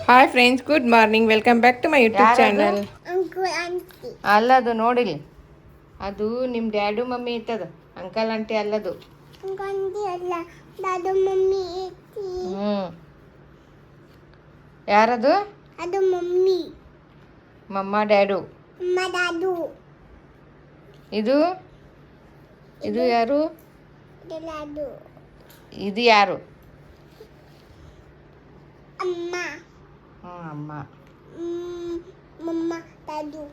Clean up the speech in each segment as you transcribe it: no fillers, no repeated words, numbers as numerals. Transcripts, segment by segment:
Hi friends, good morning. Welcome back to my YouTube ಯಾರದು channel. Uncle aunty ಅಲ್ಲದು ನೋಡಿಲಿ. ಅದು ನಿಮ್ಮ ಡ್ಯಾಡು ಮಮ್ಮಿ ಇತ್ತದ. ಅಂಕಲ್ ಆಂಟಿ ಅಲ್ಲದು. ಅಂಕಲ್ ಆಂಟಿ ಅಲ್ಲ, ದಾದು ಮಮ್ಮಿ ಐತಿ. ಯಾರದು? ಅದು ಮಮ್ಮಿ. ಮಮ್ಮ ಡ್ಯಾಡು. ಮಮ್ಮ ದಾದು. ಇದು ಇದು ಯಾರು? ಇದು ದಾದು. ಇದು ಯಾರು? ಅಮ್ಮ. ಅಮ್ಮ. ಮಮ್ಮ ದಾದು.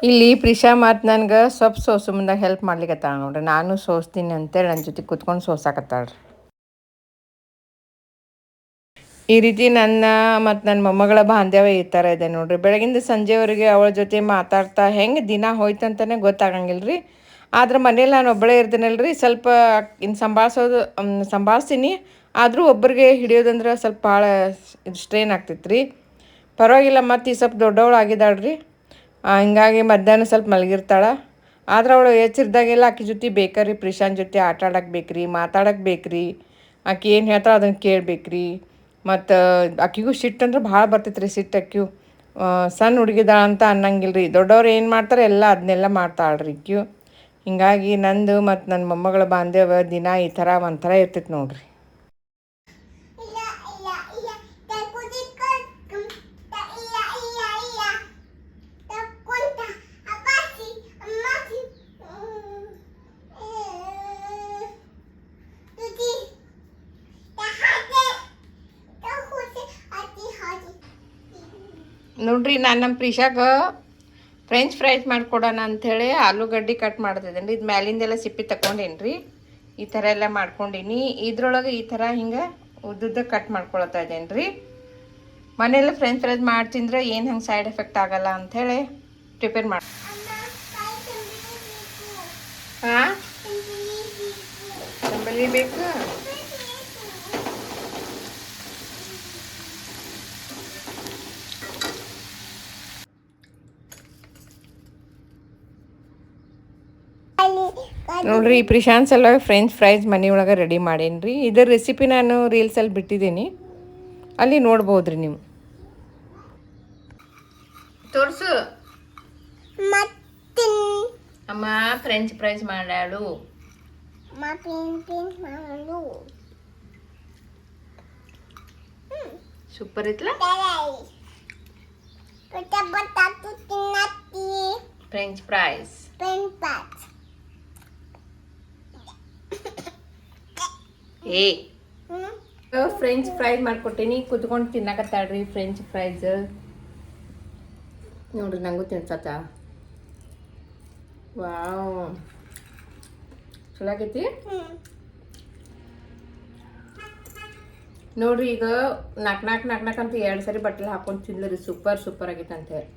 ಇಲ್ಲಿ ಪ್ರಿಶಾ ಮಾತು ನನಗೆ ಸೊಪ್ಪು ಸೋಸು ಮುಂದಾಗ ಹೆಲ್ಪ್ ಮಾಡ್ಲಿಕ್ಕತ್ತಾಳ ನೋಡ್ರಿ. ನಾನು ಸೋಸ್ತೀನಿ ಅಂತೇಳಿ ನನ್ನ ಜೊತೆ ಕುತ್ಕೊಂಡು ಸೋಸಾಕತ್ತಾಳ್ರಿ. ಈ ರೀತಿ ನನ್ನ ಮತ್ತು ನನ್ನ ಮೊಮ್ಮಗಳ ಬಾಂಧವ್ಯ ಈ ಥರ ಇದೆ ನೋಡ್ರಿ. ಬೆಳಗಿಂದ ಸಂಜೆವರೆಗೆ ಅವಳ ಜೊತೆ ಮಾತಾಡ್ತಾ ಹೆಂಗೆ ದಿನ ಹೋಯ್ತಂತಲೇ ಗೊತ್ತಾಗಂಗಿಲ್ಲ ರೀ. ಆದ್ರೆ ಮನೇಲಿ ನಾನು ಒಬ್ಬಳೇ ಇರ್ತೀನಲ್ರಿ, ಸ್ವಲ್ಪ ಇನ್ನು ಸಂಭಾಳಿಸ್ತೀನಿ. ಆದರೂ ಒಬ್ಬರಿಗೆ ಹಿಡಿಯೋದಂದ್ರೆ ಸ್ವಲ್ಪ ಭಾಳ ಸ್ಟ್ರೇನ್ ಆಗ್ತೈತೆ ರೀ. ಪರವಾಗಿಲ್ಲ, ಮತ್ತು ಈ ಸ್ವಲ್ಪ ದೊಡ್ಡವಳು ಆಗಿದ್ದಾಳ್ರಿ. ಹಿಂಗಾಗಿ ಮಧ್ಯಾಹ್ನ ಸ್ವಲ್ಪ ಮಲಗಿರ್ತಾಳೆ. ಆದ್ರೆ ಅವಳು ಎಚ್ಚರಿದಾಗೆಲ್ಲ ಆಕೆ ಜೊತೆ ಬೇಕ್ರಿ, ಪ್ರಿಶಾನ್ ಜೊತೆ ಆಟ ಆಡಕ್ಕೆ ಬೇಕ್ರಿ, ಮಾತಾಡಕ್ಕೆ ಬೇಕ್ರಿ. ಆಕೆ ಏನು ಹೇಳ್ತಾಳೆ ಅದನ್ನು ಕೇಳಬೇಕ್ರಿ. ಮತ್ತು ಆಕೆಗೂ ಸಿಟ್ಟು ಅಂದ್ರೆ ಭಾಳ ಬರ್ತೈತೆ ರೀ. ಸಿಟ್ಟು ಆಕೆಯು ಸಣ್ಣ ಹುಡುಗಿದಾಳ ಅಂತ ಅನ್ನಂಗಿಲ್ಲ ರೀ. ದೊಡ್ಡವ್ರು ಏನು ಮಾಡ್ತಾರೆ ಎಲ್ಲ ಅದನ್ನೆಲ್ಲ ಮಾಡ್ತಾಳ್ರಿ ಆಕೆಯು. ಹಿಂಗಾಗಿ ನಂದು ಮತ್ತು ನನ್ನ ಮೊಮ್ಮಗಳ ಬಾಂಧವ್ಯ ದಿನ ಈ ಥರ ಒಂಥರ ಇರ್ತೈತೆ ನೋಡ್ರಿ. ನೋಡ್ರಿ, ನಾನು ನಮ್ಮ ಪ್ರಿಶಾಗ ಫ್ರೆಂಚ್ ಫ್ರೈಸ್ ಮಾಡಿಕೊಡೋಣ ಅಂಥೇಳಿ ಆಲೂಗಡ್ಡೆ ಕಟ್ ಮಾಡ್ತಿದ್ದೇನೆ ರೀ. ಇದು ಮ್ಯಾಲಿಂದೆಲ್ಲ ಸಿಪ್ಪಿ ತಗೊಂಡೇನಿ ರೀ. ಈ ಥರ ಎಲ್ಲ ಮಾಡ್ಕೊಂಡೀನಿ. ಇದ್ರೊಳಗೆ ಈ ಥರ ಹಿಂಗೆ ಉದ್ದುದ್ದ ಕಟ್ ಮಾಡ್ಕೊಳ್ತಾ ಇದ್ದೇನೆ ರೀ. ಮನೆಯಲ್ಲ ಫ್ರೆಂಚ್ ಫ್ರೈಸ್ ಮಾಡಿ ತಿಂದ್ರೆ ಏನು ಹಂಗೆ ಸೈಡ್ ಎಫೆಕ್ಟ್ ಆಗಲ್ಲ ಅಂಥೇಳಿ ಪ್ರಿಪೇರ್ ಮಾಡಿ. ಹಾಂ, ಸಂಬಳಿ ಬೇಕು. ನೋಡ್ರಿ, ಈ ಪ್ರಿಶಾಂತ್ ಸಲುವಾಗಿ ಫ್ರೆಂಚ್ ಫ್ರೈಸ್ ಮನೆಯೊಳಗೆ ರೆಡಿ ಮಾಡೇನಿ ರೀ. ಇದರ ರೆಸಿಪಿ ನಾನು ರೀಲ್ಸಲ್ಲಿ ಬಿಟ್ಟಿದ್ದೀನಿ, ಅಲ್ಲಿ ನೋಡ್ಬೋದು ರೀ ನೀವು. ತೋರಿಸು. ಅಮ್ಮ ಫ್ರೆಂಚ್ ಫ್ರೈಸ್ ಮಾಡಾಳು. ಸೂಪರ್ ಇತ್ತಲ್ಲ ಫ್ರೆಂಚ್ ಫ್ರೈಸ್. ಫ್ರೆಂಚ್ ಫ್ರೈಸ್ ಮಾಡ್ಕೊಟ್ಟೀನಿ, ಕುತ್ಕೊಂಡು ತಿನ್ನಕತ್ತಾಳ್ರಿ ಫ್ರೆಂಚ್ ಫ್ರೈಸ್. ನೋಡ್ರಿ, ನಂಗೂ ತಿನ್ಸತ್ತ. ವಾವ್, ಚಲೋ ಆಗೈತಿ ನೋಡ್ರಿ. ಈಗ ನಾಲ್ಕು ಅಂತ 2 ಸರಿ ಬಟ್ಟಲು ಹಾಕೊಂಡು ತಿನ್ಲರಿ. ಸೂಪರ್ ಆಗೈತೆ ಅಂತ ಹೇಳಿ.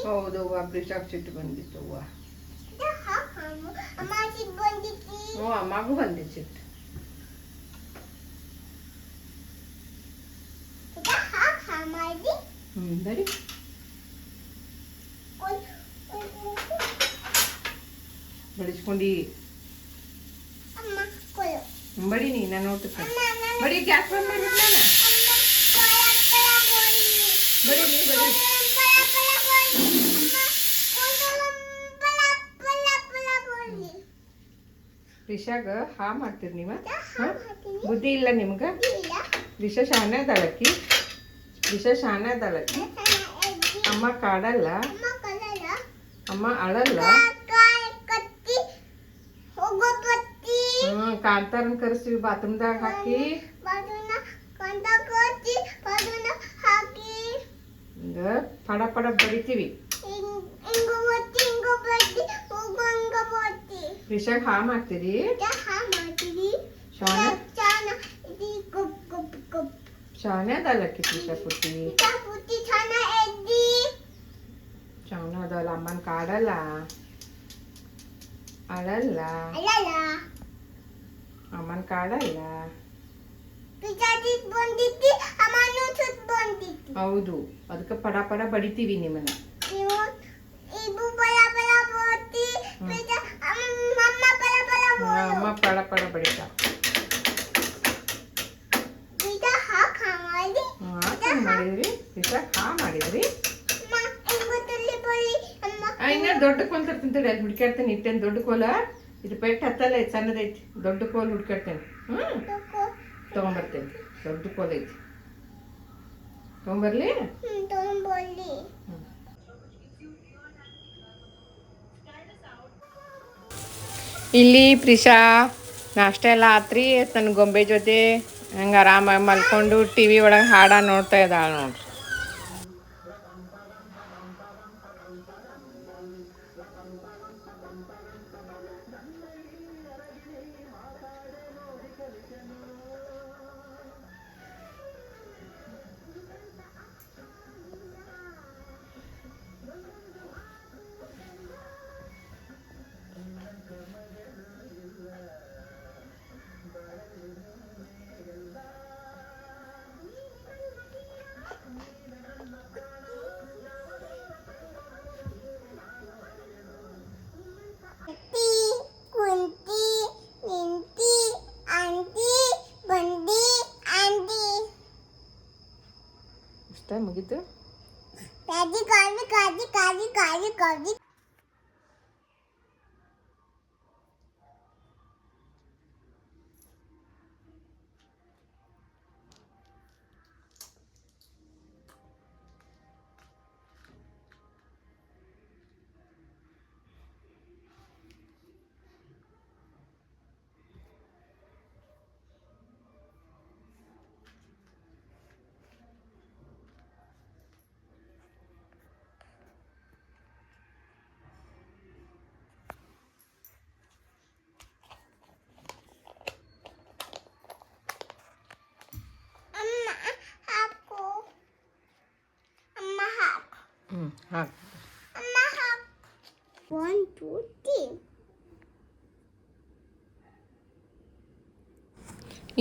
ಹೌದು, ಪ್ರಿಶಾಕ್ ಸಿಟ್ಟು ಬಂದಿತ್ತು. ಅಮ್ಮಗೂ ಬಂದಿತ್ತು ಸಿಟ್ಟು. ಬರೀ ಬಡಿಸ್ಕೊಂಡಿ ಬಡಿ. ನೀ ನಾನು ನೋಡ್ತೀನಿ ಬಡಿ. ಗ್ಯಾಸ್ ಬಂದ್ ಮಾಡಿ ಬಡಿ. ನೀ ಬಡಿ. ರಿಷಾಗ ಹಾ ಮಾಡ್ತೀರಿ ನೀವ? ಬುದ್ಧಿ ಇಲ್ಲ ನಿಮ್ಗೆ? ರಿಷಾ ಶಾನೆ ಅದಳಕ್ಕಿ. ಅಮ್ಮ ಕಾಡಲ್ಲ, ಅಮ್ಮ ಅಳಲ್ಲ. ಕಾಂತಾರನ್ ಕರೆಸ್ತೀವಿ ಬಾತ್ರೂಮ್ದಾಗ ಹಾಕಿ. ಪಡ ಬಡಿತೀವಿ. ರಿಷಾಗ ಹಾ ಮಾಡ್ತೀರಿ? ಶಾನೆ ಅದಲ್ಲಕ್ಕಿ ರಿಷಾ ಪುಟ್ಟಿ. ಶಾನೆ ಅದಲ್ಲ. ಅಮ್ಮನ ಕಾಡಲ್ಲ, ಅಳಲ್ಲ. ಅಮ್ಮನ ಕಾಡಲ್ಲ. ಹೌದು, ಅದಕ್ಕೆ ಪಡ ಪಡ ಬಡಿತೀವಿ ನಿಮ್ಮನ್ನ. ಅಮ್ಮ ಪಡ ಪಡ ಬಡಿತಾ. ಮಾಡಿದ್ರಿ ಮಾಡಿದ್ರಿ. ಇನ್ನ ದೊಡ್ಡ ಕೋಲ್ ತರ್ತಂತೇಳಿ ಅಲ್ಲಿ ಹುಡ್ಕಾಡ್ತೇನೆ. ಇಟ್ಟೇನು ದೊಡ್ಡ ಕೋಲ, ಇದು ಪೆಟ್ಟು ಹತ್ತಲ್ಲ, ಐತಿ ಸಣ್ಣದೈತಿ. ದೊಡ್ಡ ಕೋಲ್ ಹುಡ್ಕಾಡ್ತೇನೆ. ತಗೊಂಬರ್ತೇನೆ. ದೊಡ್ಡ ಕೋಲ್ ಐತಿ, ತಗೊಂಬರ್ಲಿ. ಇಲ್ಲಿ ಪ್ರಿಷಾ ನಾಷ್ಟ ಎಲ್ಲ ಆತ್ರಿ. ತನ್ನ ಗೊಂಬೆ ಜೊತೆ ಹಂಗೆ ಆರಾಮಾಗಿ ಮಲ್ಕೊಂಡು ಟಿ ವಿ ಒಳಗೆ ಹಾಡ ನೋಡ್ತಾ ಇದ್ದಾಳೆ ನೋಡ್ರಿ. ಇಷ್ಟ ಮುಗೀತು. ಹಾಕು.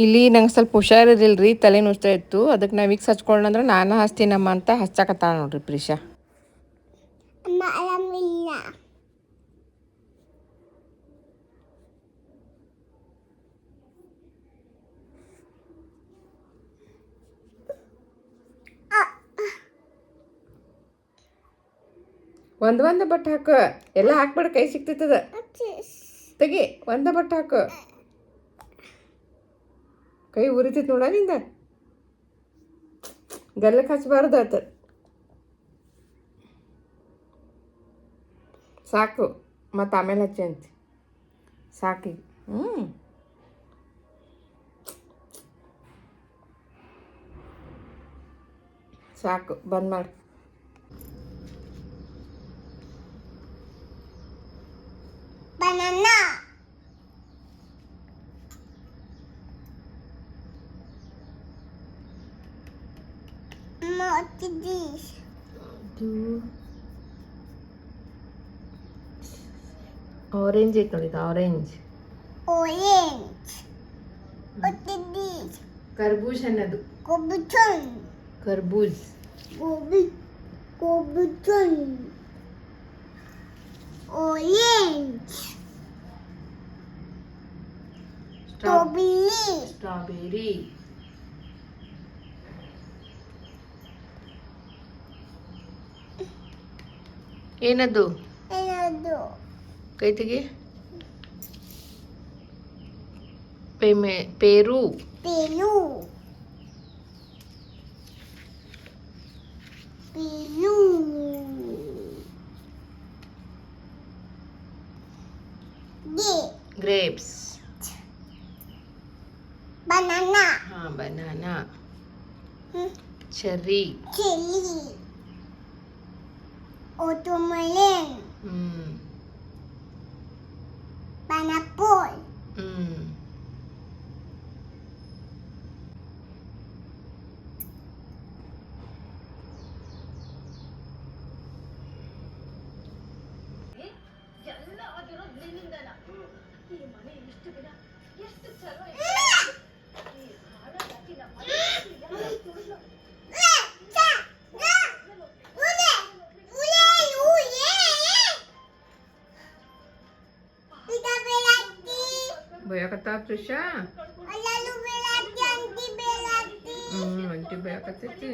ಇಲ್ಲಿ ನಂಗೆ ಸ್ವಲ್ಪ ಹುಷಾರಿರಲಿಲ್ಲ ರೀ, ತಲೆ ನುಸ್ತಾ ಇತ್ತು. ಅದಕ್ಕೆ ನಾವು ವಿಕ್ಸ್ ಹಚ್ಕೊಂಡ್ರೆ ನಾನು ಹಚ್ತೀನಮ್ಮ ಅಂತ ಹಚ್ಚಾಕತ್ತಾಳ ನೋಡ್ರಿ ಪ್ರಿಷಾ. ಒಂದ ಬಟ್ಟೆ ಹಾಕು, ಎಲ್ಲ ಹಾಕ್ಬೇಡ, ಕೈ ಸಿಕ್ತೈತದ. ತೆಗಿ, ಒಂದ ಬಟ್ಟೆ ಹಾಕು, ಕೈ ಉರಿತೈತಿ ನೋಡ ನಿಂದ. ಗಲ್ಲಕ್ಕೆ ಹಚ್ಚಬಾರ್ದು ಆತ. ಸಾಕು, ಮತ್ತು ಆಮೇಲೆ ಹಚ್ಚಿ ಅಂತಿ. ಸಾಕಿ. ಸಾಕು, ಬಂದ್ ಮಾಡಿ. Banana. What is this? Orange ಐತೆ ನೋಡಿ, orange. Orange. What is this? ಕರ್ಬೂಜ್ ಅನ್ನೋದು. Kobutun. ಕರ್ಬೂಜ್. Kobutun. Orange. Strawberry. ಸ್ಟ್ರಾಬೆರಿ. ಏನದು? ಏನದು? ಕೈ ತೆಗಿ. ಪೇರು. ಪೇರು. ಪೇರು. Grapes. Banana. Banana. Cherry. Chili. Watermelon. Pineapple. Trisha aunty ಬೇಕತ್ತೈತಿ.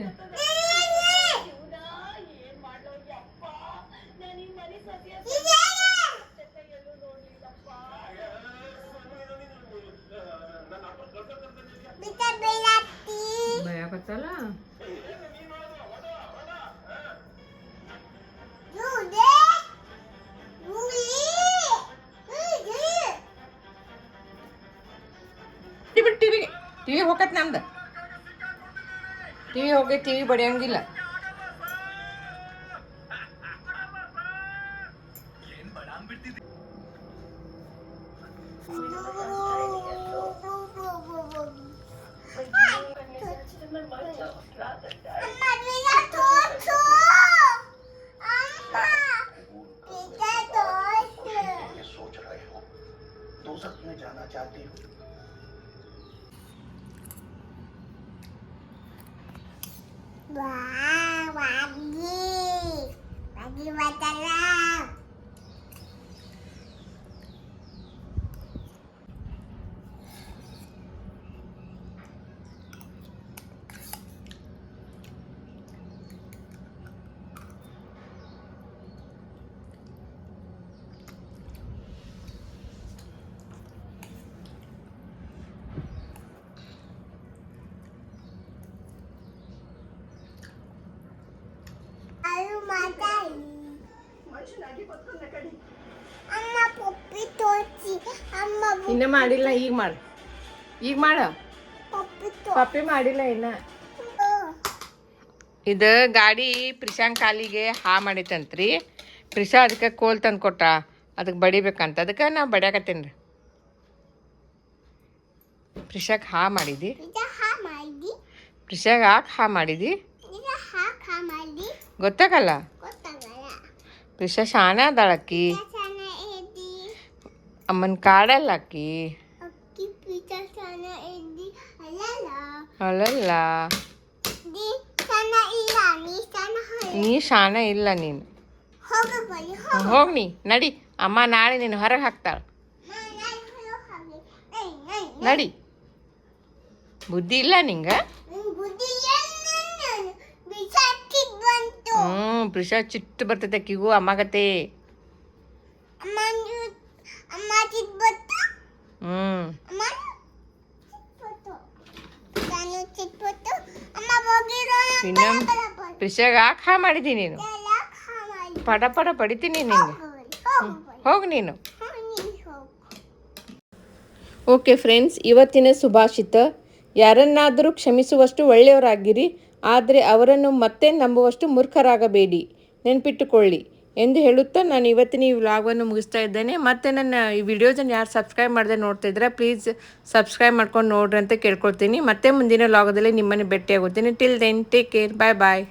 ಭಯಕತ್ತಲ್ಲ. ಟಿವಿ ಹೋಗತ್ ನಮ್ದು. ಟಿವಿ ಹೋಗಿ ಟಿವಿ ಬಡಿಯಂಗಿಲ್ಲ. ಇನ್ನ ಮಾಡಿಲ್ಲ, ಈಗ ಮಾಡು. ಈಗ ಮಾಡ. ಪಪ್ಪಿ ಮಾಡಿಲ್ಲ ಇನ್ನ. ಇದು ಗಾಡಿ ಪ್ರಿಶಾಂಗ್ ಕಾಲಿಗೆ ಹಾ ಮಾಡಿತಂತ್ರಿ. ಪ್ರಿಶಾ ಅದಕ್ಕೆ ಕೋಲ್ ತಂದು ಕೊಟ್ಟ, ಅದಕ್ಕೆ ಬಡಿಬೇಕಂತ. ಅದಕ್ಕೆ ನಾ ಬಡಿಯಾಕತ್ತೇನೆ ರೀ. ಪ್ರಿಶಾಗ್ ಹಾ ಮಾಡಿದಿ? ಪ್ರಿಶಾಗ್ ಯಾಕೆ ಹಾ ಮಾಡಿದಿ ಗೊತ್ತಾಗಲ್ಲ. ಪ್ರಿಶಾ ಶಾಣ ಅದಾಳಕ್ಕಿ, ಅಮ್ಮನ ಕಾಡಲ್ಲ ಅಕ್ಕಿ. ಅಲ್ಲಲ್ಲ, ನೀ ಶಾಣ ಇಲ್ಲ. ನೀನು ಹೋಗಿ ನೀ ನಡಿ. ಅಮ್ಮ ನಾಳೆ ನೀನು ಹೊರಗೆ ಹಾಕ್ತಾಳೆ. ನಡಿ. ಬುದ್ಧಿ ಇಲ್ಲ ನಿಂಗೆ? ಪ್ರಿಶಾ ಚಿಟ್ಟು ಬರ್ತೈತೆ ಅಕ್ಕಿಗೂ ಅಮ್ಮಗತ್ತೆ. ಪ್ರಿಶಾಗ ಯಾಕೆ ಹಾ ಮಾಡಿದಿ ನೀನು? ಪಡ ಪಡ ಪಡಿತೀನಿ ನಿಂಗೆ. ಹೋಗಿ ನೀನು. ಓಕೆ ಫ್ರೆಂಡ್ಸ್, ಇವತ್ತಿನ ಸುಭಾಷಿತ: ಯಾರನ್ನಾದರೂ ಕ್ಷಮಿಸುವಷ್ಟು ಒಳ್ಳೆಯವರಾಗಿರಿ, ಆದರೆ ಅವರನ್ನು ಮತ್ತೆ ನಂಬುವಷ್ಟು ಮೂರ್ಖರಾಗಬೇಡಿ, ನೆನಪಿಟ್ಟುಕೊಳ್ಳಿ ಎಂದು ಹೇಳುತ್ತಾ ನಾನು ಇವತ್ತಿನ ಈ ವ್ಲಾಗನ್ನು ಮುಗಿಸ್ತಾ ಇದ್ದೇನೆ. ಮತ್ತು ನನ್ನ ಈ ವಿಡಿಯೋಸನ್ನು ಯಾರು ಸಬ್ಸ್ಕ್ರೈಬ್ ಮಾಡದೆ ನೋಡ್ತಾ ಇದ್ರೆ ಪ್ಲೀಸ್ ಸಬ್ಸ್ಕ್ರೈಬ್ ಮಾಡ್ಕೊಂಡು ನೋಡ್ರಿ ಅಂತ ಕೇಳ್ಕೊಳ್ತೀನಿ. ಮತ್ತೆ ಮುಂದಿನ ವ್ಲಾಗದಲ್ಲಿ ನಿಮ್ಮನ್ನು ಭೇಟಿಯಾಗುತ್ತೀನಿ. ಟಿಲ್ ದೆನ್ ಟೇಕ್ ಕೇರ್, ಬಾಯ್ ಬಾಯ್.